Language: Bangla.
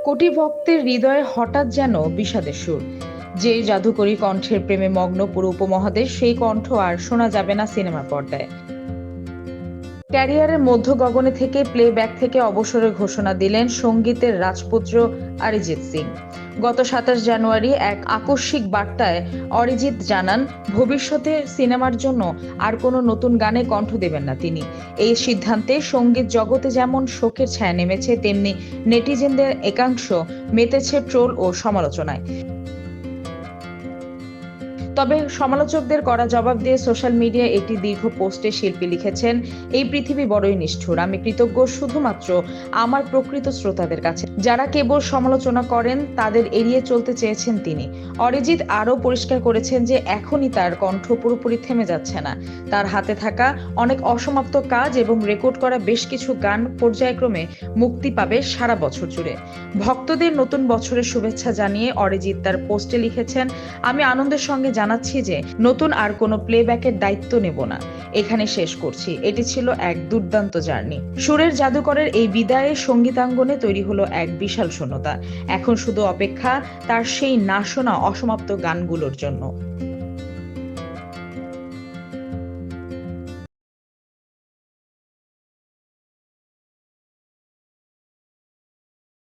কোটি ভক্তের হৃদয়ে হঠাৎ যেন বিষাদের সুর। যে জাদুকরী কণ্ঠের প্রেমে মগ্ন পুরো উপমহাদেশ, সেই কণ্ঠ আর শোনা যাবে না সিনেমার পর্দায়। ক্যারিয়ারের মধ্য গগনে থেকে প্লেব্যাক থেকে অবসরের ঘোষণা দিলেন সঙ্গীতের রাজপুত্র অরিজিৎ সিং। গত ২৭ জানুয়ারি এক আকস্মিক বার্তায় অরিজিৎ জানান, ভবিষ্যতে সিনেমার জন্য আর কোনো নতুন গানে কণ্ঠ দেবেন না তিনি। এই সিদ্ধান্তে সঙ্গীত জগতে যেমন শোকের ছায়া নেমেছে, তেমনি নেটিজেনদের একাংশ মেতেছে ট্রোল ও সমালোচনায়। তবে সমালোচকদের কড়া জবাব দিয়ে সোশ্যাল মিডিয়ায় একটি দীর্ঘ পোস্টে শিল্পী লিখেছেন, এই পৃথিবী বড়ই নিষ্ঠুর। আমি কৃতজ্ঞ শুধুমাত্র আমার প্রকৃত শ্রোতাদের কাছে, যারা কেবল সমালোচনা করেন তাদের এড়িয়ে চলতে চেয়েছেন তিনি। অরিজিৎ আরও পরিষ্কার করেছেন যে এখনই তার কণ্ঠ পুরোপুরি থেমে যাচ্ছে না। তার হাতে থাকা অনেক অসমাপ্ত কাজ এবং রেকর্ড করা বেশ কিছু গান পর্যায়ক্রমে মুক্তি পাবে সারা বছর জুড়ে। ভক্তদের নতুন বছরের শুভেচ্ছা জানিয়ে অরিজিৎ তার পোস্টে লিখেছেন, আমি আনন্দের সঙ্গে জানাচ্ছি যে নতুন আর কোনো প্লেব্যাকের দায়িত্ব নেব না, এখানে শেষ করছি। এটি ছিল এক দুর্দান্ত জার্নি। সুরের জাদুকরের এই বিদায়ে সঙ্গীতাঙ্গনে তৈরি হলো এক বিশাল শূন্যতা। এখন শুধু অপেক্ষা তার সেই না শোনা অসমাপ্ত গানগুলোর জন্য।